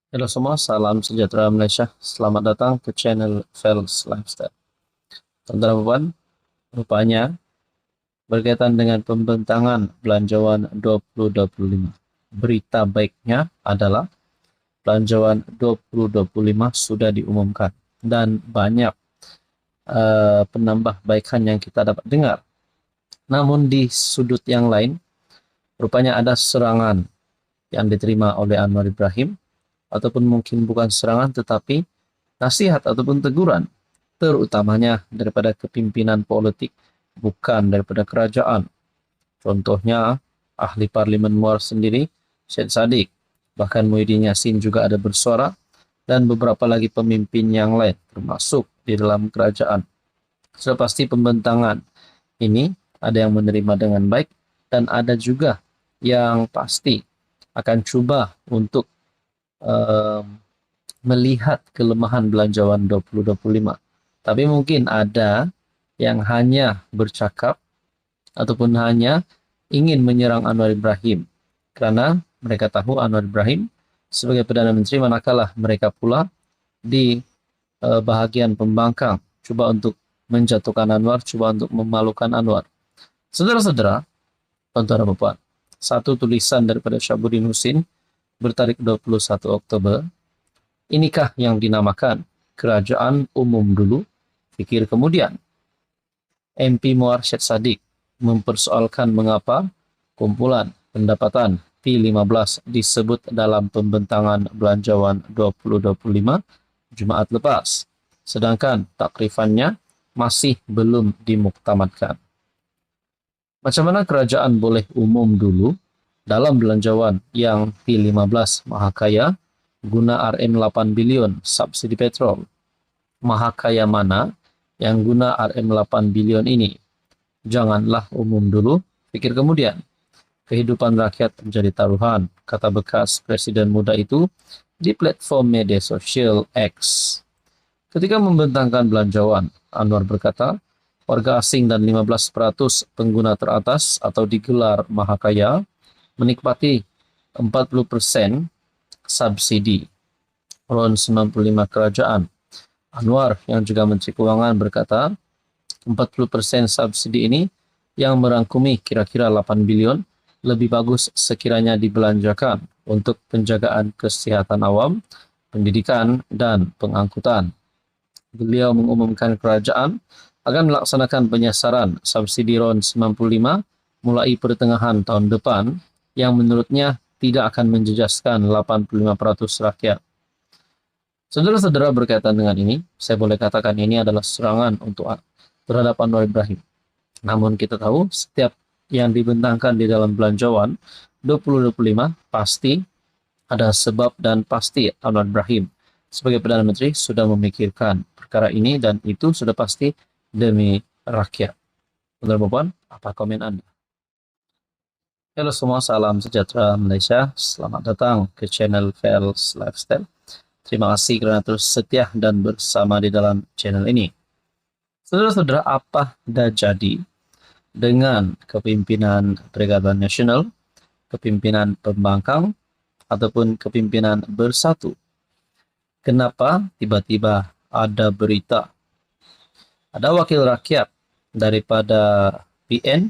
Halo semua, salam sejahtera Malaysia. Selamat datang ke channel Fels Lifestyle. Teman-teman, rupanya berkaitan dengan pembentangan belanjawan 2025. Berita baiknya adalah belanjawan 2025 sudah diumumkan dan banyak penambahbaikan yang kita dapat dengar. Namun di sudut yang lain, rupanya ada serangan yang diterima oleh Anwar Ibrahim, ataupun mungkin bukan serangan tetapi nasihat ataupun teguran, terutamanya daripada kepimpinan politik, bukan daripada kerajaan. Contohnya, ahli parlimen Muar sendiri, Syed Saddiq, bahkan Muhyiddin Yassin juga ada bersuara, dan beberapa lagi pemimpin yang lain, termasuk di dalam kerajaan. Sudah pasti pembentangan ini ada yang menerima dengan baik, dan ada juga yang pasti akan cuba untuk melihat kelemahan belanjawan 2025. Tapi mungkin ada yang hanya bercakap ataupun hanya ingin menyerang Anwar Ibrahim kerana mereka tahu Anwar Ibrahim sebagai Perdana Menteri, manakala mereka pula di bahagian pembangkang cuba untuk menjatuhkan Anwar, cuba untuk memalukan Anwar. Saudara-saudara, tuan-tuan dan puan, satu tulisan daripada Syabuddin Husin bertarikh 21 Oktober, inikah yang dinamakan kerajaan umum dulu, fikir kemudian. MP Muar Syed Saddiq mempersoalkan mengapa kumpulan pendapatan P15 disebut dalam pembentangan belanjawan 2025 Jumaat lepas, sedangkan takrifannya masih belum dimuktamadkan. Macam mana kerajaan boleh umum dulu dalam belanjawan yang P15 maha kaya guna RM8 bilion subsidi petrol? Maha kaya mana yang guna RM8 bilion ini? Janganlah umum dulu, pikir kemudian. Kehidupan rakyat menjadi taruhan, kata bekas Presiden muda itu di platform media sosial X. Ketika membentangkan belanjawan, Anwar berkata, warga asing dan 15% pengguna teratas atau digelar maha kaya menikmati 40% subsidi RON 95 kerajaan. Anwar yang juga Menteri Kewangan berkata, 40% subsidi ini yang merangkumi kira-kira 8 bilion lebih bagus sekiranya dibelanjakan untuk penjagaan kesihatan awam, pendidikan dan pengangkutan. Beliau mengumumkan kerajaan akan melaksanakan penyasaran subsidi RON 95 mulai pertengahan tahun depan, yang menurutnya tidak akan menjejaskan 85% rakyat. Saudara-saudara, berkaitan dengan ini, saya boleh katakan ini adalah serangan terhadap Anwar Ibrahim. Namun kita tahu setiap yang dibentangkan di dalam belanjawan 2025 pasti ada sebab, dan pasti Anwar Ibrahim sebagai Perdana Menteri sudah memikirkan perkara ini, dan itu sudah pasti demi rakyat. Tuan-tuan, apa komen Anda? Halo semua, salam sejahtera Malaysia. Selamat datang ke channel Fels Lifestyle. Terima kasih kerana terus setia dan bersama di dalam channel ini. Saudara-saudara, apa dah jadi dengan kepimpinan Perikatan Nasional, kepimpinan pembangkang, ataupun kepimpinan bersatu? Kenapa tiba-tiba ada berita ada wakil rakyat daripada PN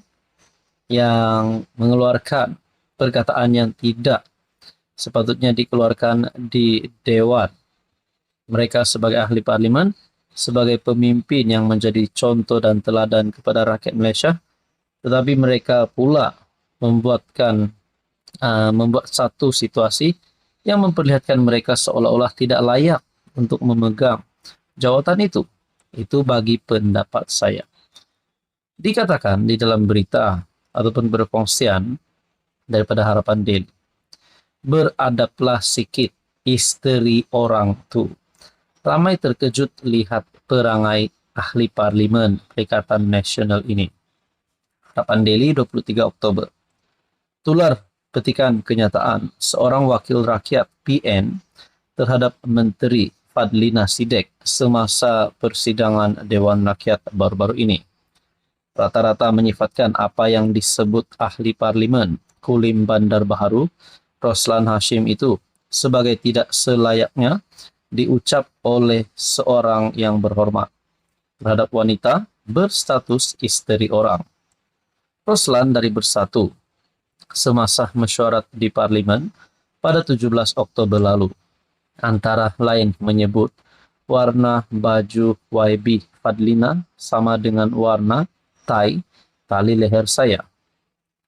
yang mengeluarkan perkataan yang tidak sepatutnya dikeluarkan di Dewan? Mereka sebagai ahli parlimen, sebagai pemimpin yang menjadi contoh dan teladan kepada rakyat Malaysia, tetapi mereka pula membuat satu situasi yang memperlihatkan mereka seolah-olah tidak layak untuk memegang jawatan itu. Itu bagi pendapat saya. Dikatakan di dalam berita ataupun berkongsian daripada Harapan Daily, beradablah sikit isteri orang tu. Ramai terkejut lihat perangai ahli parlimen Perikatan Nasional ini. Harapan Daily 23 Oktober. Tular petikan kenyataan seorang wakil rakyat PN terhadap Menteri Fadlina Sidek semasa persidangan Dewan Rakyat baru-baru ini. Rata-rata menyifatkan apa yang disebut ahli parlimen Kulim Bandar Baharu, Roslan Hashim itu sebagai tidak selayaknya diucap oleh seorang yang berhormat terhadap wanita berstatus istri orang. Roslan dari Bersatu semasa mesyuarat di parlimen pada 17 Oktober lalu, antara lain menyebut warna baju YB Fadlina sama dengan warna tali leher saya.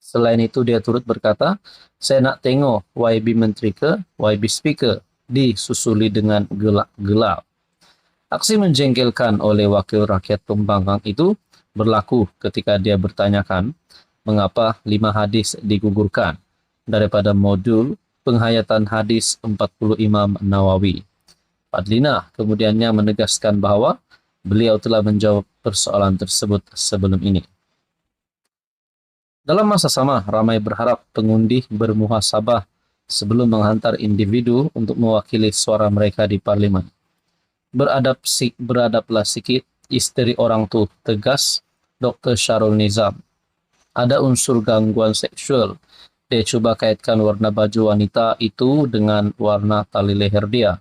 Selain itu dia turut berkata, saya nak tengok YB Menteri ke YB Speaker disusuli dengan gelak-gelap. Aksi menjengkelkan oleh wakil rakyat pembangkang itu berlaku ketika dia bertanyakan mengapa 5 hadis digugurkan daripada modul penghayatan hadis 40 Imam Nawawi. Fadlina kemudiannya menegaskan bahawa beliau telah menjawab persoalan tersebut sebelum ini. Dalam masa sama, ramai berharap pengundi bermuhasabah sebelum menghantar individu untuk mewakili suara mereka di parlimen. Beradablah sikit, isteri orang tu, tegas Dr. Syarul Nizam. Ada unsur gangguan seksual. Dia cuba kaitkan warna baju wanita itu dengan warna tali leher dia.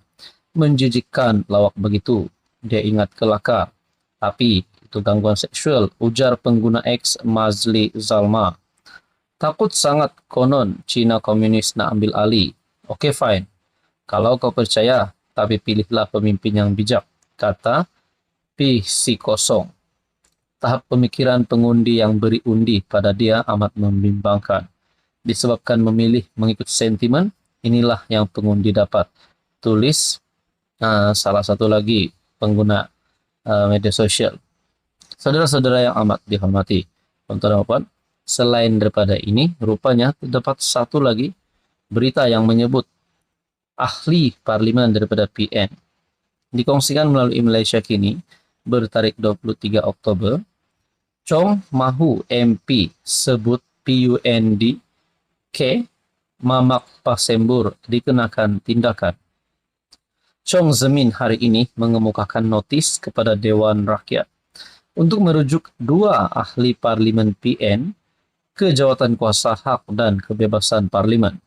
Menjijikkan lawak begitu. Dia ingat kelakar. Tapi itu gangguan seksual, ujar pengguna X Mazli Zalma. Takut sangat konon Cina komunis nak ambil alih. Okey fine. Kalau kau percaya, tapi pilihlah pemimpin yang bijak, kata PC0. Tahap pemikiran pengundi yang beri undi pada dia amat membimbangkan. Disebabkan memilih mengikut sentimen, inilah yang pengundi dapat. Tulis salah satu lagi pengguna media sosial. Saudara-saudara yang amat dihormati, tuan-tuan, selain daripada ini, rupanya terdapat satu lagi berita yang menyebut ahli parlimen daripada PN. Dikongsikan melalui Malaysia Kini, bertarikh 23 Oktober, Chong Mahu MP sebut PUND K Mamak Pasembur dikenakan tindakan. Chong Zemin hari ini mengemukakan notis kepada Dewan Rakyat untuk merujuk 2 ahli parlimen PN ke jawatan kuasa hak dan kebebasan parlimen.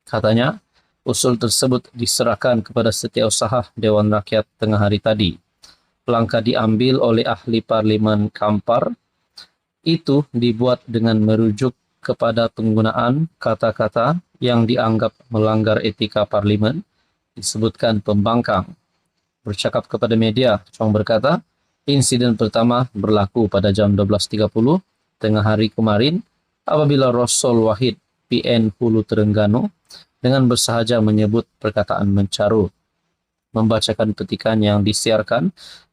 Katanya, usul tersebut diserahkan kepada Setiausaha Dewan Rakyat tengah hari tadi. Langkah diambil oleh ahli parlimen Kampar itu dibuat dengan merujuk kepada penggunaan kata-kata yang dianggap melanggar etika parlimen, disebutkan pembangkang. Bercakap kepada media, Chong berkata, insiden pertama berlaku pada jam 12.30 tengah hari kemarin apabila Rosul Wahid PN Hulu Terengganu dengan bersahaja menyebut perkataan mencarut. Membacakan petikan yang disiarkan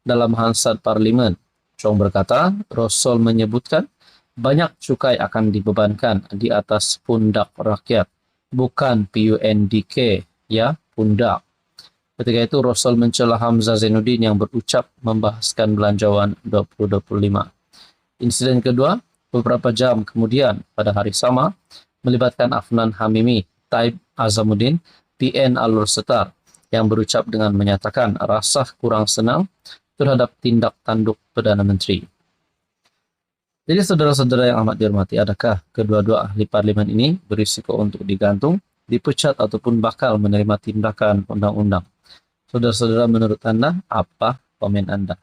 dalam Hansard Parlimen, Chong berkata, Rosul menyebutkan banyak cukai akan dibebankan di atas pundak rakyat, bukan PUNDK, ya, pundak. Ketika itu, Rosul mencela Hamzah Zainuddin yang berucap membahaskan belanjawan 2025. Insiden kedua, beberapa jam kemudian, pada hari sama, melibatkan Afnan Hamimi, Taib Azamuddin, PN Alur Setar, yang berucap dengan menyatakan rasa kurang senang terhadap tindak tanduk Perdana Menteri. Jadi saudara-saudara yang amat dihormati, adakah kedua-dua ahli parlimen ini berisiko untuk digantung, dipecat ataupun bakal menerima tindakan undang-undang? Saudara-saudara, menurut Anda, apa komen Anda?